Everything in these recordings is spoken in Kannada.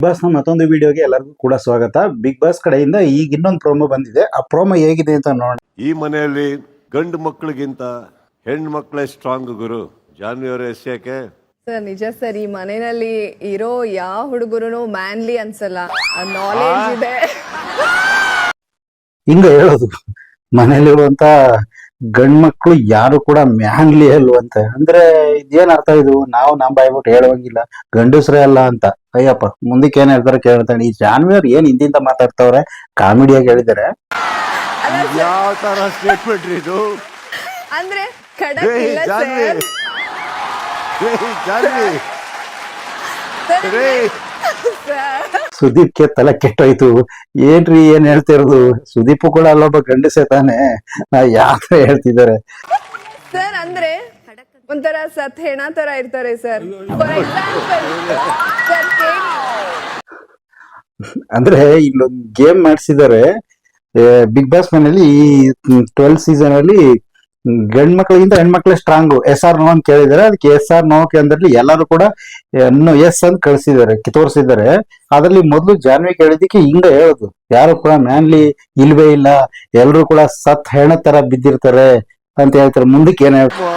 ಬಾಸ್ ನ ಮತ್ತೊಂದು ವಿಡಿಯೋಗೆ ಎಲ್ಲರಿಗೂ ಕೂಡ ಸ್ವಾಗತ. ಬಿಗ್ ಬಾಸ್ ಕಡೆಯಿಂದ ಈಗ ಇನ್ನೊಂದು ಪ್ರೋಮೋ ಬಂದಿದೆ. ಆ ಪ್ರೋಮೋ ಹೇಗಿದೆ ಅಂತ ನೋಡೋಣ. ಈ ಮನೆಯಲ್ಲಿ ಗಂಡು ಮಕ್ಕಳಿಗಿಂತ ಹೆಣ್ಣು ಮಕ್ಕಳೇ ಸ್ಟ್ರಾಂಗ್ ಗುರು. ಜಾನ್ವಿ ಯಾಕೆ ಸರ್ ನಿಜ ಸರ್, ಈ ಮನೆಯಲ್ಲಿ ಇರೋ ಯಾವ ಹುಡುಗರು ಮ್ಯಾನ್ಲಿ ಅನ್ಸಲ್ಲ, ನಾಲೆಜ್ ಇದೆ. ಹಿಂಗ ಹೇಳೋದು ಮನೇಲಿರುವಂತ ಗಂಡ್ಮಕ್ಳು ಯಾರು ಕೂಡ ಮ್ಯಾನ್ಲಿ ಅಲ್ವಂತೆ. ಅಂದ್ರೆ ಇದೇನ್ ಅರ್ಥ ಇದು? ನಾವು ನಮ್ ಬಾಯ್ಬಿಟ್ಟು ಹೇಳುವಂಗಿಲ್ಲ, ಗಂಡಸ್ರೇ ಅಲ್ಲ ಅಂತ. ಅಯ್ಯಪ್ಪ, ಮುಂದಕ್ಕೆ ಏನ್ ಹೇಳ್ತಾರೆ ಕೇಳ್ತಾನೆ. ಈ ಜಾನ್ವಿ ಅವ್ರು ಏನ್ ಹಿಂದಿಂದ ಮಾತಾಡ್ತವ್ರೆ, ಕಾಮಿಡಿಯಾಗಿ ಹೇಳಿದಾರೆ. ಯಾವ ತರ ಸ್ಟೇಟ್ಮೆಂಟ್ ಇದು? ಅಂದ್ರೆ ಖಡಕ್ ಇಲ್ಲ ಸರ್. ಸುದೀಪ್ಗೆ ತಲೆ ಕೆಟ್ಟೋಯ್ತು. ಏನ್ರಿ ಏನ್ ಹೇಳ್ತಿರೋದು? ಸುದೀಪ್ ಕೂಡ ಅಲ್ಲೊಬ್ಬ ಗಂಡಸೇ ತಾನೆ, ಯಾಕೆ ಹೇಳ್ತಿದ್ದಾರೆ ಸರ್? ಅಂದ್ರೆ ಒಂಥರ ಸತ್ ಹೆಣ ತರ ಇರ್ತಾರೆ ಸರ್. ಫಾರ್ ಎಕ್ಸಾಂಪಲ್ ಸರ್, ಅಂದ್ರೆ ಇಲ್ಲೊಂದು ಗೇಮ್ ಮಾಡಿಸಿದ್ದಾರೆ ಬಿಗ್ ಬಾಸ್ ಮನೇಲಿ. ಈ 12th ಸೀಸನ್ ಅಲ್ಲಿ ಗಂಡ್ ಮಕ್ಳಿಗಿಂತ ಹೆಣ್ಮಕ್ಳೇ ಸ್ಟ್ರಾಂಗು. ಎಸ್ ಆರ್ ನೋ ಅಂತ ಕೇಳಿದಾರೆ. ಅದಕ್ಕೆ ಎಸ್ ಆರ್ ನೋ ಕೇಂದ್ರಲ್ಲಿ ಎಲ್ಲರೂ ಕೂಡ ಎಸ್ ಅಂತ ಕಳ್ಸಿದ್ದಾರೆ, ತೋರಿಸಿದ್ದಾರೆ. ಅದ್ರಲ್ಲಿ ಮೊದಲು ಜಾನ್ವಿ ಕೇಳಿದಕ್ಕೆ ಹಿಂಗ ಹೇಳುದು, ಯಾರು ಕೂಡ ಮ್ಯಾನ್ಲಿ ಇಲ್ವೇ ಇಲ್ಲ, ಎಲ್ರು ಕೂಡ ಸತ್ ಹೆಣ ತರ ಬಿದ್ದಿರ್ತಾರೆ ಅಂತ ಹೇಳ್ತಾರೆ. ಮುಂದಕ್ಕೆ ಏನ್ ಹೇಳ್ತಾರೆ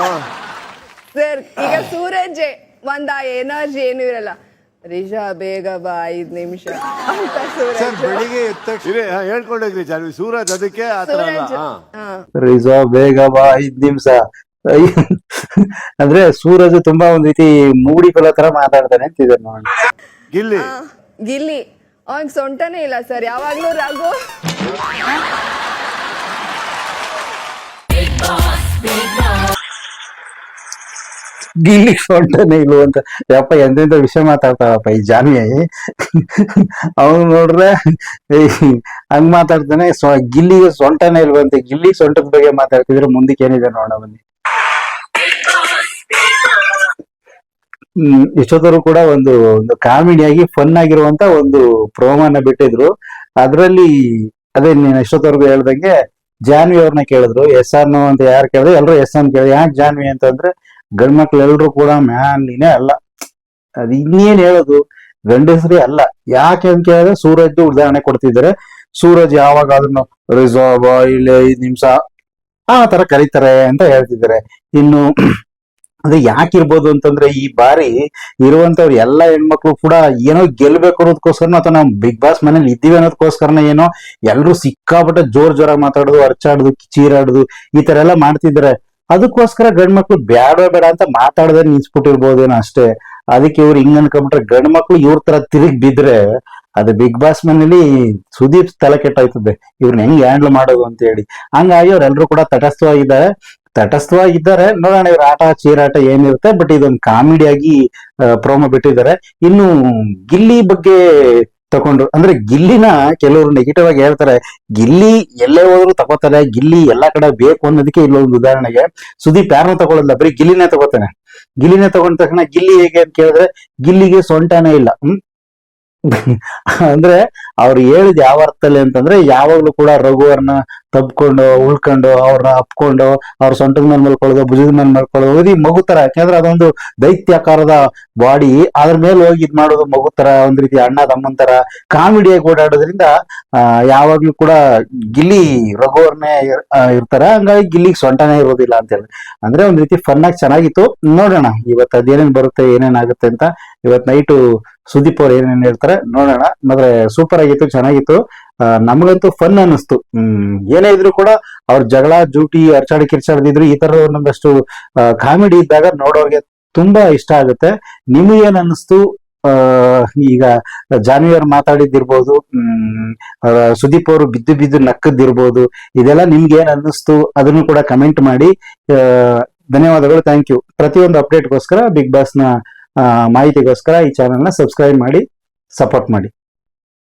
ಸರ್? ಈಗ ಸೂರಜ್ ಒಂದ ಎನರ್ಜಿ ಏನು ಇರಲ್ಲ. ರಿಷಾ ಬೇಗ ಬಾ 5 ನಿಮಿಷ ಅಂತ ಸೂರಜ್ ಬೆಳಿಗ್ಗೆ ಹೇಳ್ಕೊಂಡೋಗ್ರಿ ಜಾನ್ವಿ. ಸೂರಜ್ ಅದಕ್ಕೆ ರಿಷಾ ಬೇಗ ಬಾ 5 ನಿಮಿಷ. ಅಂದ್ರೆ ಸೂರಜ್ ತುಂಬಾ ಒಂದ್ ರೀತಿ ಮೂಡಿ ಫಲ ತರ ಮಾತಾಡ್ತಾನೆ ಅಂತಿದ್ದಾರೆ ನೋಡಿ. ಗಿಲ್ಲಿ ಅವನ್ ಸೊಂಟನೇ ಇಲ್ಲ ಸರ್, ಯಾವಾಗ್ಲೂ ರಘು. ಗಿಲ್ಲಿ ಸೊಂಟನೇ ಇಲ್ವಂತ. ಯಪ್ಪ, ಎಂತೆಂತ ವಿಷಯ ಮಾತಾಡ್ತಾವಪ್ಪ ಈ ಜಾನ್ವಿ. ಅವನು ನೋಡ್ರೆ ಹಂಗ್ ಮಾತಾಡ್ತಾನೆ. ಗಿಲ್ಲಿಗೆ ಸೊಂಟನೇ ಇಲ್ವಂತೆ. ಗಿಲ್ಲಿ ಸೊಂಟದ ಬಗ್ಗೆ ಮಾತಾಡ್ತಿದ್ರೆ ಮುಂದಕ್ಕೆ ಏನಿದೆ ನೋಡೋಣ ಬನ್ನಿ. ಇಷ್ಟೊತ್ತರು ಕೂಡ ಒಂದು ಕಾಮಿಡಿಯಾಗಿ ಫನ್ ಆಗಿರುವಂತ ಒಂದು ಪ್ರೋಮೋನ ಬಿಟ್ಟಿದ್ರು. ಅದ್ರಲ್ಲಿ ಅದೇ ನೀನ್ ಇಷ್ಟೊತ್ತವರೆಗೂ ಹೇಳ್ದಂಗೆ ಜಾನ್ವಿ ಅವ್ರನ್ನ ಕೇಳಿದ್ರು, ಎಸ್ ಆರ್ ನೋ ಅಂತ ಯಾರು ಕೇಳಿದ್ರು, ಎಲ್ರು ಎಸ್ ಅಂತ ಕೇಳಿದ್ರು. ಯಾಕೆ ಜಾನ್ವಿ ಅಂತಂದ್ರೆ ಗಂಡ್ ಮಕ್ಳು ಎಲ್ರು ಕೂಡ ಮ್ಯಾನ್ಲಿನೇ ಅಲ್ಲ. ಅದ್ ಇನ್ನೇನ್ ಹೇಳೋದು, ಗಂಡಸ್ರೇ ಅಲ್ಲ. ಯಾಕೆ ಅಂತ ಕೇಳಿದ್ರೆ ಸೂರಜ್ ಉದಾಹರಣೆ ಕೊಡ್ತಿದ್ದಾರೆ. ಸೂರಜ್ ಯಾವಾಗಾದ್ರೂ ರಿಸರ್ವ್ ಇಲ್ಲಿ 5 ನಿಮಿಷ ಆ ತರ ಕರೀತಾರೆ ಅಂತ ಹೇಳ್ತಿದ್ದಾರೆ. ಇನ್ನು ಅದು ಯಾಕಿರ್ಬೋದು ಅಂತಂದ್ರೆ, ಈ ಬಾರಿ ಇರುವಂತವ್ರು ಎಲ್ಲಾ ಹೆಣ್ಮಕ್ಳು ಕೂಡ ಏನೋ ಗೆಲ್ಬೇಕು ಅನ್ನೋದಕ್ಕೋಸ್ಕರ ಅಥವಾ ನಾವು ಬಿಗ್ ಬಾಸ್ ಮನೇಲಿ ಇದ್ದೀವಿ ಅನ್ನೋದಕ್ಕೋಸ್ಕರನ ಏನೋ ಎಲ್ರು ಸಿಕ್ಕಾಪಟ್ಟೆ ಜೋರಾಗಿ ಮಾತಾಡೋದು, ಅರ್ಚಾಡುದು, ಚೀರಾಡುದು ಈ ತರ ಎಲ್ಲ ಮಾಡ್ತಿದ್ದಾರೆ. ಅದಕ್ಕೋಸ್ಕರ ಗಂಡ್ ಮಕ್ಳು ಬೇಡ ಅಂತ ಮಾತಾಡದೆ ನಿಲ್ಸ್ಬಿಟ್ಟಿರ್ಬೋದೇನೋ ಅಷ್ಟೇ. ಅದಕ್ಕೆ ಇವ್ರು ಹಿಂಗ್ ಅನ್ಕೊಂಡ್ಬಿಟ್ರೆ ಗಂಡ್ ಮಕ್ಳು ಇವ್ರ ತರ ತಿರುಗಿ ಬಿದ್ರೆ ಅದು ಬಿಗ್ ಬಾಸ್ ಮನೇಲಿ ಸುದೀಪ್ ತಲೆ ಕೆಟ್ಟಾಯ್ತದೆ, ಇವ್ರನ್ನ ಹೆಂಗ್ ಹ್ಯಾಂಡಲ್ ಮಾಡೋದು ಅಂತ ಹೇಳಿ. ಹಂಗಾಗಿ ಅವ್ರೆಲ್ರು ಕೂಡ ತಟಸ್ಥವಾಗಿದ್ದಾರೆ. ನೋಡೋಣ ಇವ್ರ ಆಟ ಚೀರಾಟ ಏನಿರುತ್ತೆ. ಬಟ್ ಇದೊಂದು ಕಾಮಿಡಿಯಾಗಿ ಪ್ರೋಮೋ ಬಿಟ್ಟಿದ್ದಾರೆ. ಇನ್ನು ಗಿಲ್ಲಿ ಬಗ್ಗೆ ತಗೊಂಡ್ರು ಅಂದ್ರೆ ಗಿಲ್ಲಿನ ಕೆಲವರು ನೆಗೆಟಿವ್ ಆಗಿ ಹೇಳ್ತಾರೆ. ಗಿಲ್ಲಿ ಎಲ್ಲೇ ಹೋದ್ರು ತಗೋತಾರೆ, ಗಿಲ್ಲಿ ಎಲ್ಲಾ ಕಡೆ ಬೇಕು ಅನ್ನೋದಕ್ಕೆ ಇಲ್ಲೊಂದು ಉದಾಹರಣೆಗೆ ಸುದೀಪ್ ಯಾರನ್ನೂ ತಗೊಳ್ಳಲ್ಲ, ಬರೀ ಗಿಲ್ಲಿನೇ ತಗೋತಾನೆ. ಗಿಲ್ಲಿನೇ ತಗೊಂಡ ತಕ್ಷಣ ಗಿಲ್ಲಿ ಹೇಗೆ ಅಂತ ಕೇಳಿದ್ರೆ ಗಿಲ್ಲಿಗೆ ಸೊಂಟನೇ ಇಲ್ಲ. ಅಂದ್ರೆ ಅವ್ರು ಹೇಳಿದ್ ಯಾವ ಅರ್ಥದಲ್ಲಿ ಅಂತಂದ್ರೆ, ಯಾವಾಗ್ಲೂ ಕೂಡ ರಘುವರ್ನ ತಬ್ಕೊಂಡು ಉಳ್ಕೊಂಡು ಅವ್ರನ್ನ ಅಪ್ಕೊಂಡು ಅವ್ರ ಸೊಂಟದ ಮೇಲೆ ಮಲ್ಕೊಳ್ಳೋದು, ಭುಜದ ಮೇಲೆ ಮಲ್ಕೊಳ್ಳೋದು, ಇದು ಮಗು ತರ. ಯಾಕಂದ್ರೆ ಅದೊಂದು ದೈತ್ಯಾಕಾರದ ಬಾಡಿ, ಅದ್ರ ಮೇಲೆ ಹೋಗಿ ಇದ್ ಮಾಡೋದು ಮಗು ತರ, ಒಂದ್ ರೀತಿ ಅಣ್ಣ ತಮ್ಮನ್ ತರ ಕಾಮಿಡಿಯಾಗಿ ಓಡಾಡೋದ್ರಿಂದ ಯಾವಾಗ್ಲೂ ಕೂಡ ಗಿಲ್ಲಿ ರಘುವರ್ನೇ ಇರ್ತಾರೆ. ಹಂಗಾಗಿ ಗಿಲ್ಲಿಗೆ ಸೊಂಟನೇ ಇರೋದಿಲ್ಲ ಅಂತ ಹೇಳಿ. ಅಂದ್ರೆ ಒಂದ್ ರೀತಿ ಫನ್ ಆಗಿ ಚೆನ್ನಾಗಿತ್ತು. ನೋಡೋಣ ಇವತ್ತು ಅದೇನೇನ್ ಬರುತ್ತೆ, ಏನೇನಾಗುತ್ತೆ ಅಂತ. ಇವತ್ ನೈಟು ಸುದೀಪ್ ಅವ್ರು ಏನೇನ್ ಹೇಳ್ತಾರೆ ನೋಡೋಣ. ಮಾತ್ರ ಸೂಪರ್ ಆಗಿತ್ತು, ಚೆನ್ನಾಗಿತ್ತು. ನಮಗಂತೂ ಫನ್ ಅನ್ನಿಸ್ತು. ಏನೇ ಇದ್ರು ಕೂಡ ಅವ್ರ ಜಗಳ ಜೂಟಿ ಅರ್ಚಾಡಿ ಕಿರ್ಚಾಡ್ದಿದ್ರು ಈ ತರ ಒಂದೊಂದಷ್ಟು ಕಾಮಿಡಿ ಇದ್ದಾಗ ನೋಡೋರ್ಗೆ ತುಂಬಾ ಇಷ್ಟ ಆಗುತ್ತೆ. ನಿಮಗೇನ್ ಅನ್ನಿಸ್ತು? ಈಗ ಜಾನ್ವಿ ಅವ್ರು ಮಾತಾಡಿದ್ದಿರ್ಬೋದು, ಸುದೀಪ್ ಅವರು ಬಿದ್ದು ನಕ್ಕದಿರ್ಬೋದು, ಇದೆಲ್ಲ ನಿಮ್ಗೆ ಏನ್ ಅನ್ನಿಸ್ತು ಅದನ್ನು ಕೂಡ ಕಮೆಂಟ್ ಮಾಡಿ. ಧನ್ಯವಾದಗಳು, ಥ್ಯಾಂಕ್ ಯು. ಪ್ರತಿಯೊಂದು ಅಪ್ಡೇಟ್ಗೋಸ್ಕರ, ಬಿಗ್ ಬಾಸ್ ನ ಮಾಹಿತಿಗೋಸ್ಕರ ಈ ಚಾನೆಲ್ ನ ಸಬ್ಸ್ಕ್ರೈಬ್ ಮಾಡಿ, ಸಪೋರ್ಟ್ ಮಾಡಿ.